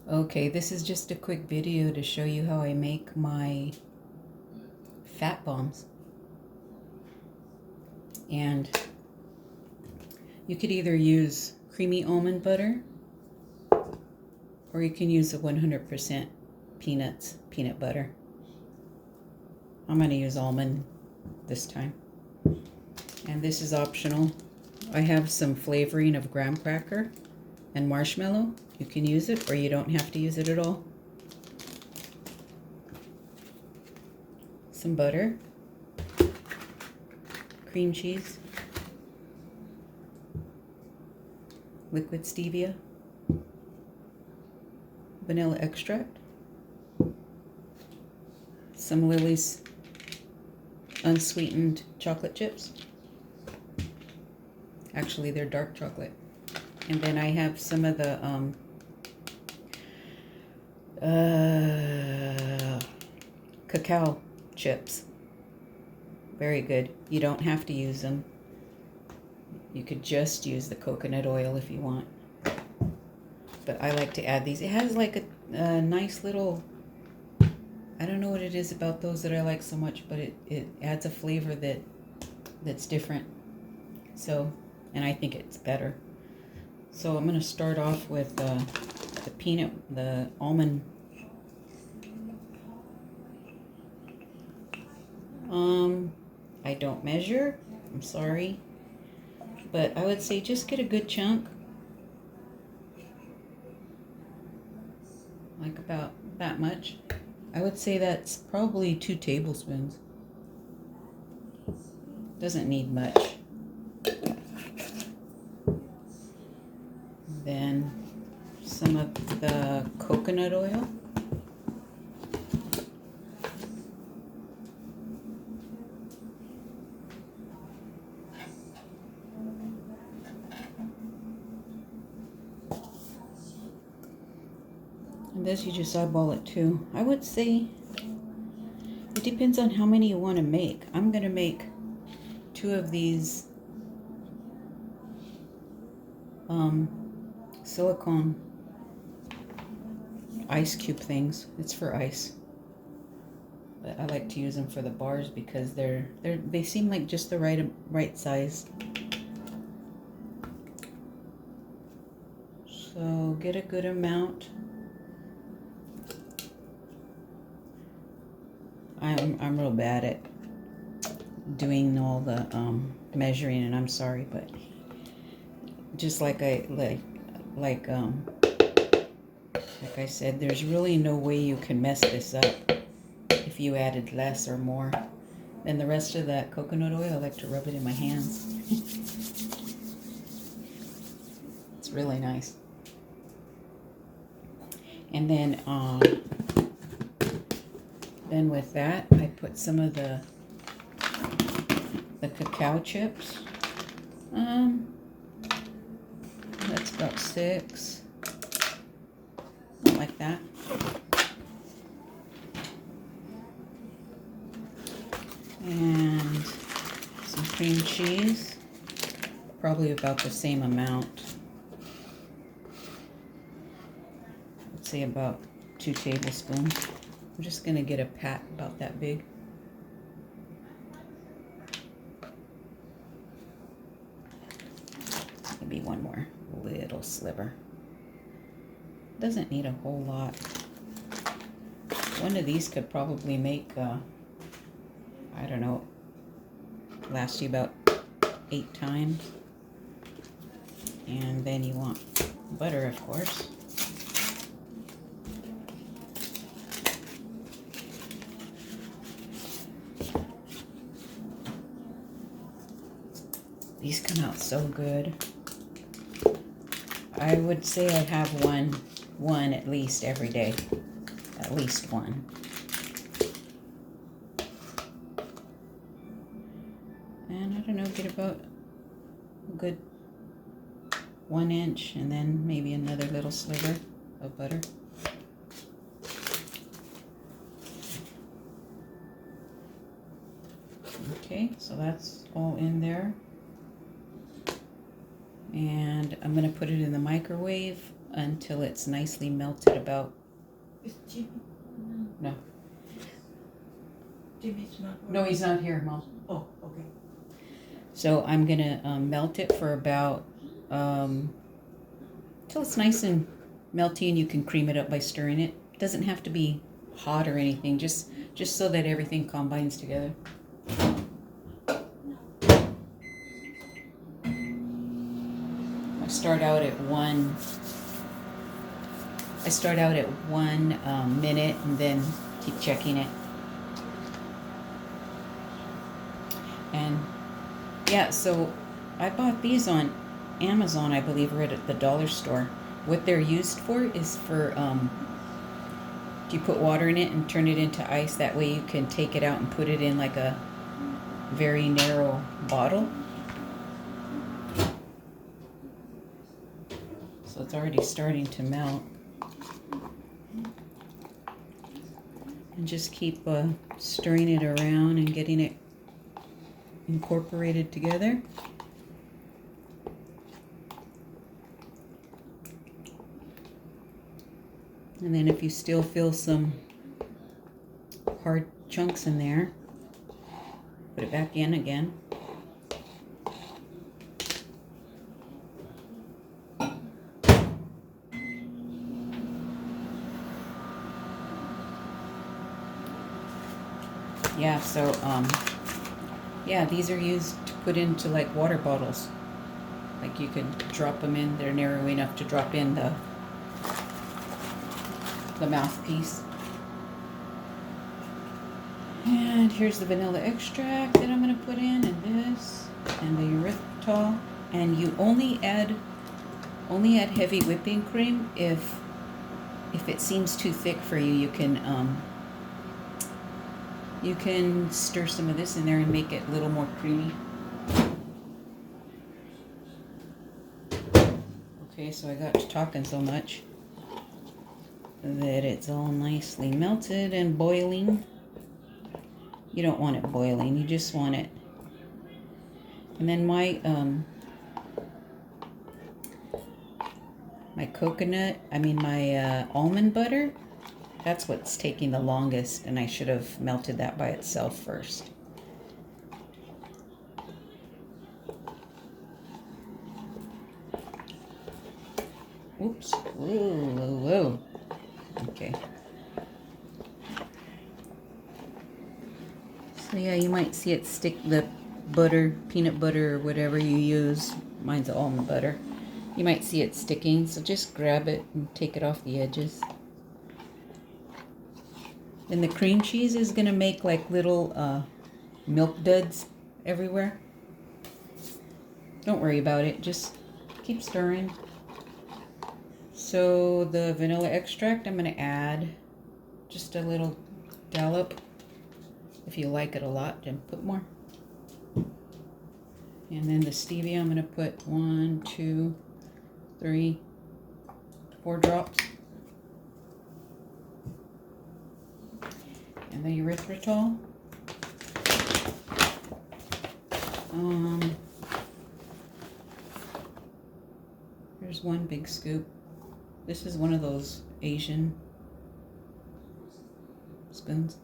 Okay, this is just a quick video to show you how I make my fat bombs. And you could either use creamy almond butter or you can use the 100% peanut butter. I'm going to use almond this time. And this is optional. I have some flavoring of graham cracker and marshmallow. You can use it or you don't have to use it at all. Some butter, cream cheese, liquid stevia, vanilla extract, some Lily's unsweetened chocolate chips. Actually, they're dark chocolate. And then I have some of the cacao chips. Very good. You don't have to use them. You could just use the coconut oil if you want. But I like to add these. It has like a nice little, I don't know what it is about those that I like so much, but it adds a flavor that's different. So, and I think it's better. So I'm going to start off with the almond. I don't measure. I'm sorry. But I would say just get a good chunk. Like about that much. I would say that's probably 2 tablespoons. Doesn't need much. Then some of the coconut oil. And this you just eyeball it too. I would say it depends on how many you want to make. I'm going to make 2 of these silicone ice cube things. It's for ice. But I like to use them for the bars because they seem like just the right size. So get a good amount. I'm real bad at doing all the measuring, and I'm sorry, but just like I said, there's really no way you can mess this up if you added less or more. And the rest of that coconut oil, I like to rub it in my hands. It's really nice. And then with that, I put some of the cacao chips. That's about 6. Like that. And some cream cheese. Probably about the same amount. I'd say about 2 tablespoons. I'm just going to get a pat about that big. Maybe one more little sliver. Doesn't need a whole lot. One of these could probably make, I don't know, last you about 8 times. And then you want butter, of course. These come out so good. I would say I have one at least every day. At least one. And I don't know, get about a good 1 inch and then maybe another little sliver of butter. Okay, so that's all in there. And I'm going to put it in the microwave until it's nicely melted about. Is Jimmy? No. Jimmy's not working. No, he's not here, Mom. Oh, okay. So I'm gonna melt it for about till it's nice and melty, and you can cream it up by stirring it. It doesn't have to be hot or anything, just so that everything combines together. I start out at 1 minute and then keep checking it. And yeah, so I bought these on Amazon, I believe, or at the dollar store. What they're used for is for you put water in it and turn it into ice. That way you can take it out and put it in like a very narrow bottle. So it's already starting to melt. And just keep stirring it around and getting it incorporated together. And then if you still feel some hard chunks in there, put it back in again. Yeah, so yeah, these are used to put into like water bottles. Like you could drop them in, they're narrow enough to drop in the mouthpiece. And here's the vanilla extract that I'm going to put in, and this, and the erythritol. And you only add heavy whipping cream if it seems too thick for you. You can stir some of this in there and make it a little more creamy. Okay, so I got to talking so much that it's all nicely melted and boiling. You don't want it boiling, you just want it. And then my almond butter, that's what's taking the longest, and I should have melted that by itself first. Oops. Whoa. Okay. So yeah, you might see it stick, the butter, peanut butter, or whatever you use. Mine's almond butter. You might see it sticking, so just grab it and take it off the edges. And the cream cheese is going to make like little milk duds everywhere. Don't worry about it, just keep stirring. So the vanilla extract, I'm going to add just a little dollop. If you like it a lot, then put more. And then the stevia, I'm going to put 1, 2, 3, 4 drops. And the erythritol. Here's 1 big scoop. This is one of those Asian spoons.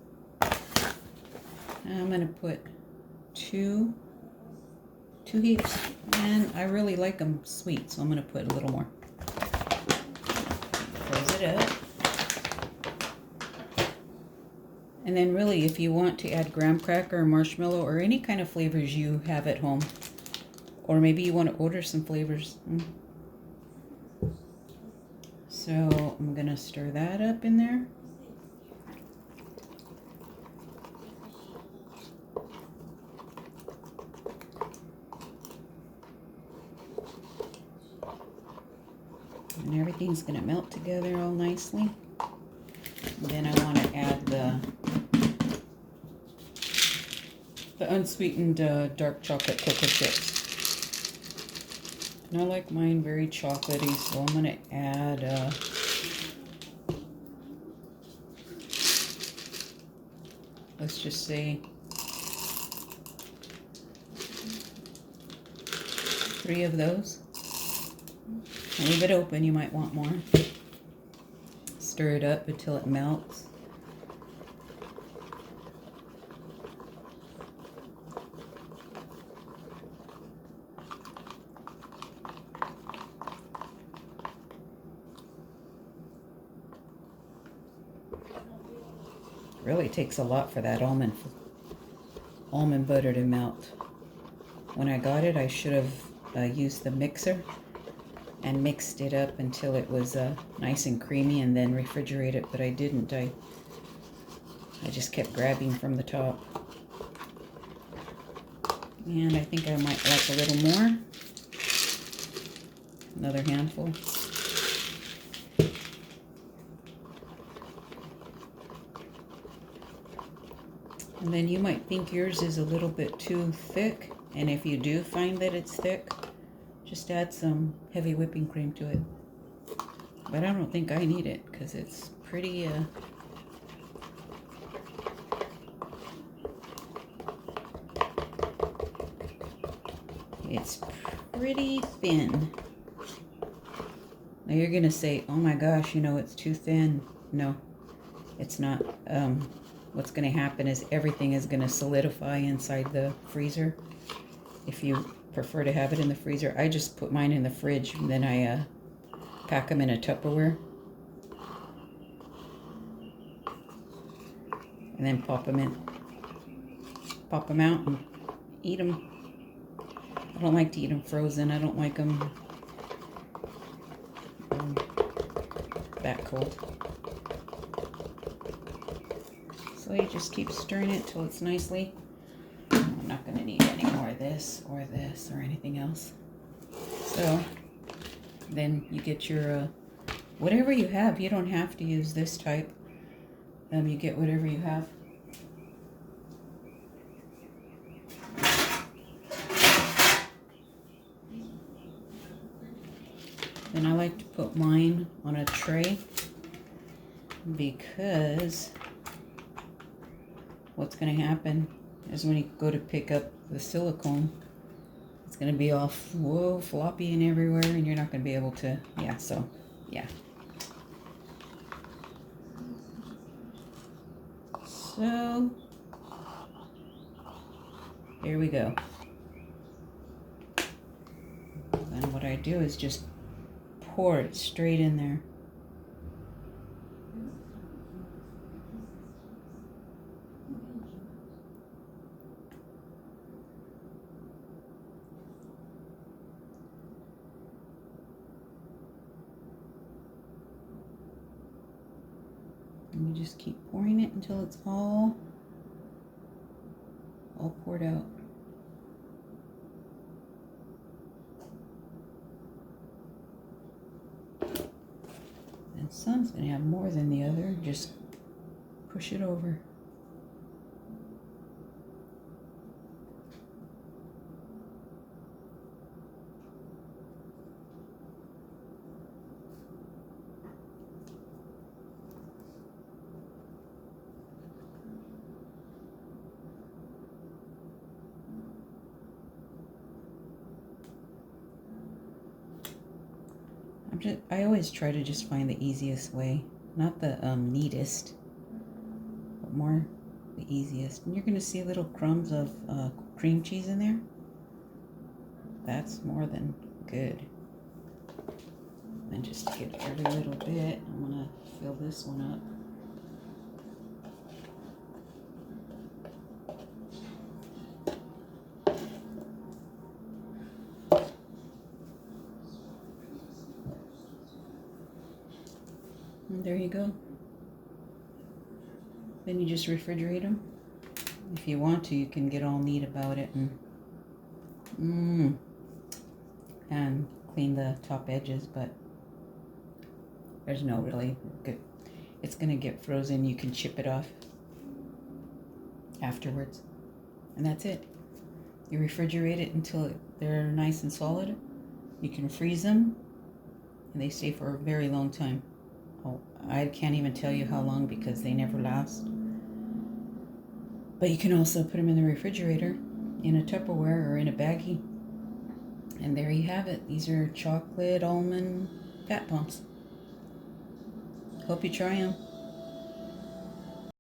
I'm going to put 2 heaps, and I really like them sweet, so I'm going to put a little more. Close it up. And then really, if you want to add graham cracker or marshmallow or any kind of flavors you have at home, or maybe you want to order some flavors. So I'm going to stir that up in there. And everything's going to melt together all nicely. And then I want to add the unsweetened dark chocolate cocoa chips. And I like mine very chocolatey, so I'm going to add let's just say 3 of those. Leave it open, you might want more. Stir it up until it melts. Really takes a lot for that almond butter to melt. When I got it, I should have used the mixer and mixed it up until it was nice and creamy and then refrigerate it, but I didn't. I just kept grabbing from the top. And I think I might like a little more. Another handful. And then you might think yours is a little bit too thick, and if you do find that it's thick, just add some heavy whipping cream to it. But I don't think I need it because it's pretty it's pretty thin. Now you're gonna say, oh my gosh, you know, it's too thin. No, it's not. What's going to happen is everything is going to solidify inside the freezer. If you prefer to have it in the freezer, I just put mine in the fridge and then I pack them in a Tupperware. And then pop them out and eat them. I don't like to eat them frozen. I don't like them that cold. So you just keep stirring it till it's nicely. I'm not going to need any more of this or anything else. So then you get your whatever you have. You don't have to use this type. You get whatever you have. Then I like to put mine on a tray because what's going to happen is when you go to pick up the silicone, it's going to be all floppy and everywhere, and you're not going to be able to, yeah. So, here we go. And what I do is just pour it straight in there. And you just keep pouring it until it's all poured out. And some's going to have more than the other. Just push it over. I always try to just find the easiest way, not the neatest, but more the easiest. And you're going to see little crumbs of cream cheese in there. That's more than good. And just to get every little bit, I'm going to fill this one up. And there you go. Then you just refrigerate them. If you want to, you can get all neat about it and clean the top edges, but there's no really good. It's gonna get frozen. You can chip it off afterwards, and that's it. You refrigerate it until they're nice and solid. You can freeze them, and they stay for a very long time. Oh, I can't even tell you how long because they never last. But you can also put them in the refrigerator in a Tupperware or in a baggie And there you have it. These are chocolate almond fat bombs. Hope you try them.